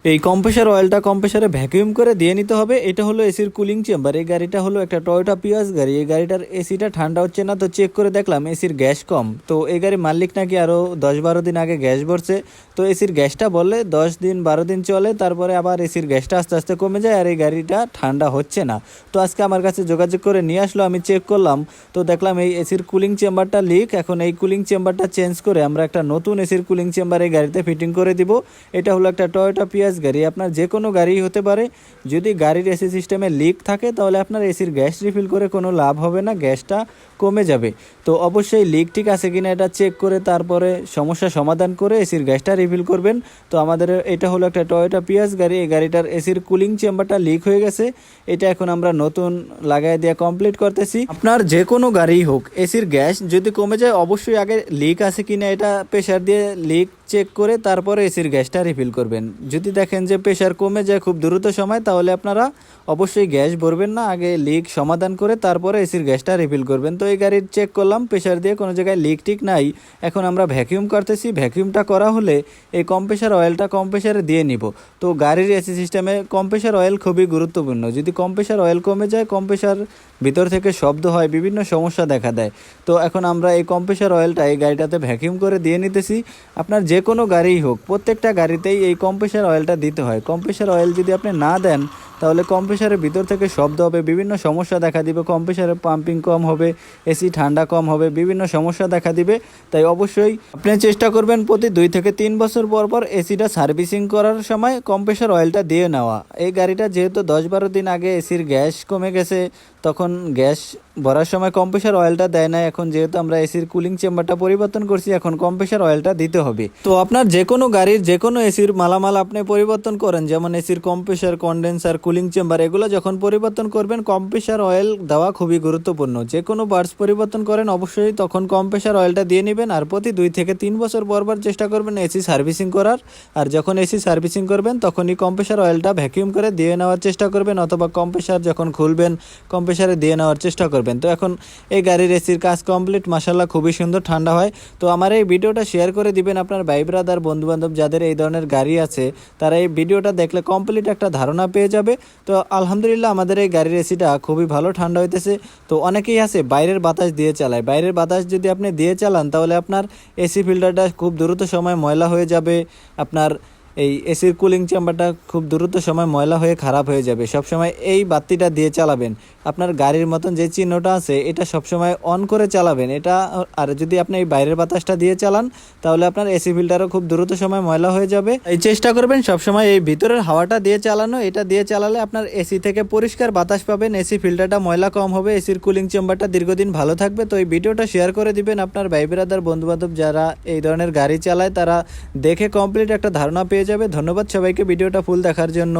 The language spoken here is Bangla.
এই কম্প্রেসার অয়েলটা কম্প্রেসারে ভ্যাকুয়াম করে দিয়ে নিতে হবে। এটা হলো এসির কুলিং চেম্বার। এই গাড়িটা হলো একটা টয়োটা পিয়াস গাড়ি। এই গাড়িটার এসিটা ঠান্ডা হচ্ছে না, তো চেক করে দেখলাম এসির গ্যাস কম। তো এই গাড়ির মালিক নাকি আরও 10-12 দিন আগে গ্যাস ভরছে। তো এসির গ্যাসটা বললে 10-12 দিন চলে, তারপরে আবার এসির গ্যাসটা আস্তে আস্তে কমে যায় আর এই গাড়িটা ঠান্ডা হচ্ছে না। তো আজকে আমার কাছে যোগাযোগ করে নিয়ে আসলো, আমি চেক করলাম, তো দেখলাম এই এসির কুলিং চেম্বারটা লিক। এখন এই কুলিং চেম্বারটা চেঞ্জ করে আমরা একটা নতুন এসির কুলিং চেম্বার এই গাড়িতে ফিটিং করে দিব। এটা হলো একটা টয়োটা পিয়াস গাড়ি, আপনার যে কোনো গাড়ি হতে পারে। যদি গাড়ির এসি সিস্টেমে লিক থাকে তাহলে আপনার এসির গ্যাস রিফিল করে কোনো লাভ হবে না, গ্যাসটা কমে যাবে। তো অবশ্যই লিক ঠিক আছে কিনা এটা চেক করে তারপরে সমস্যা সমাধান করে এসির গ্যাসটা রিফিল করবেন। তো আমাদের এটা হলো একটা টয়োটা পিয়াস গাড়ি। এই গাড়িটার এসির কুলিং চেম্বারটা লিক হয়ে গেছে, এটা এখন আমরা নতুন লাগাই দিয়ে কমপ্লিট করতেছি। আপনার যে কোনো গাড়ি হোক, এসির গ্যাস যদি কমে যায় অবশ্যই আগে লিক আছে কিনা এটা প্রেশার দিয়ে লিক চেক করে তারপরে এসির গ্যাসটা রিফিল করবেন। যদি দেখেন যে প্রেশার কমে যায় খুব দ্রুত সময়, তাহলে আপনারা অবশ্যই গ্যাস ভরবেন না, আগে লিক সমাধান করে তারপরে এসির গ্যাসটা রিফিল করবেন। তো এই গাড়ির চেক করলাম প্রেশার দিয়ে কোনো জায়গায় লিক ঠিক নাই। এখন আমরা ভ্যাকিউম করতেছি। ভ্যাকিউমটা করা হলে এই কম্প্রেসার অয়েলটা কম্প্রেসারে দিয়ে নিব। তো গাড়ির এসি সিস্টেমে কম্প্রেসার অয়েল খুবই গুরুত্বপূর্ণ। যদি কম্প্রেসার অয়েল কমে যায়, কম্প্রেসার ভিতর থেকে শব্দ হয়, বিভিন্ন সমস্যা দেখা দেয়। তো এখন আমরা এই কম্প্রেসার অয়েলটা এই গাড়িটাতে ভ্যাকিউম করে দিয়ে নিতেছি। আপনার যে কোনো গাড়িই হোক, প্রত্যেকটা গাড়িতেই এই কম্প্রেসার অয়েলটা দিতে হয়। কম্প্রেসার অয়েল যদি আপনি না দেন তাহলে কম্প্রেসারের ভিতর থেকে শব্দ হবে, বিভিন্ন সমস্যা দেখা দিবে, কম্প্রেসারের পাম্পিং কম হবে, এসি ঠান্ডা কম হবে, বিভিন্ন সমস্যা দেখা দিবে। তাই অবশ্যই আপনি চেষ্টা করবেন প্রতি 2 থেকে 3 বছর পর পর এসিটা সার্ভিসিং করার সময় কম্প্রেসার অয়েলটা দিয়ে নেওয়া। এই গাড়িটা যেহেতু 10-12 দিন আগে এসির গ্যাস কমে গেছে, তখন গ্যাস ভরার সময় কম্প্রেসার অয়েলটা দেয় না। এখন যেহেতু আমরা এসির কুলিং চেম্বারটা পরিবর্তন করছি, এখন কম্প্রেসার অয়েলটা দিতে হবে। তো আপনার যে কোনো গাড়ির যে কোনো এসির মালামাল আপনি পরিবর্তন করেন, যেমন এসির কম্প্রেসার, কন্ডেন্সার, কুলিং চেম্বার, এগুলো যখন পরিবর্তন করবেন কম্প্রেসার অয়েল দেওয়া খুবই গুরুত্বপূর্ণ। যে কোনো পার্টস পরিবর্তন করেন অবশ্যই তখন কম্প্রেসার অয়েলটা দিয়ে নেবেন। আর প্রতি 2 থেকে 3 বছর পর চেষ্টা করবেন এসি সার্ভিসিং করার। আর যখন এসি সার্ভিসিং করবেন তখনই কম্প্রেসার অয়েলটা ভ্যাকিউম করে দিয়ে নেওয়ার চেষ্টা করবেন, অথবা কম্প্রেসার যখন খুলবেন কম্প্রেসারে দিয়ে নেওয়ার চেষ্টা করবেন। তো এখন এই গাড়ির এসির কাজ কমপ্লিট, মাশাআল্লাহ খুবই সুন্দর ঠান্ডা হয়। তো আমার এই ভিডিওটা শেয়ার করে দিবেন আপনার ভাই ব্রাদার, বন্ধুবান্ধব যাদের এই ধরনের গাড়ি আছে, তারা এই ভিডিওটা দেখলে কমপ্লিট একটা ধারণা পেয়ে যাবে। তো আলহামদুলিল্লাহ আমাদের এই গাড়ির এসিটা খুবই ভালো ঠান্ডা হইতেছে। তো অনেকেই আছে বাইরের বাতাস দিয়ে চালায়। বাইরের বাতাস যদি আপনি দিয়ে চালান তাহলে আপনার এসি ফিল্টারটা খুব দ্রুত সময় ময়লা হয়ে যাবে, আপনার এই এসির কুলিং চেম্বারটা খুব দ্রুত সময় ময়লা হয়ে খারাপ হয়ে যাবে। সবসময় এই বাতিটা দিয়ে চালাবেন। আপনার গাড়ির মতন যে চিহ্নটা আছে এটা সবসময় অন করে চালাবেন এটা। আর যদি আপনি এই বাইরের বাতাসটা দিয়ে চালান তাহলে আপনার এসি ফিল্টারও খুব দ্রুত সময় ময়লা হয়ে যাবে। এই চেষ্টা করবেন সবসময় এই ভিতরের হাওয়াটা দিয়ে চালানো। এটা দিয়ে চালালে আপনার এসি থেকে পরিষ্কার বাতাস পাবেন, এসি ফিল্টারটা ময়লা কম হবে, এসির কুলিং চেম্বারটা দীর্ঘদিন ভালো থাকবে। তো এই ভিডিওটা শেয়ার করে দিবেন আপনার ভাই ব্রাদার, বন্ধুবান্ধব যারা এই ধরনের গাড়ি চালায়, তারা দেখে কমপ্লিট একটা ধারণা পেয়ে যাবে। ধন্যবাদ সবাইকে ভিডিওটা ফুল দেখার জন্য।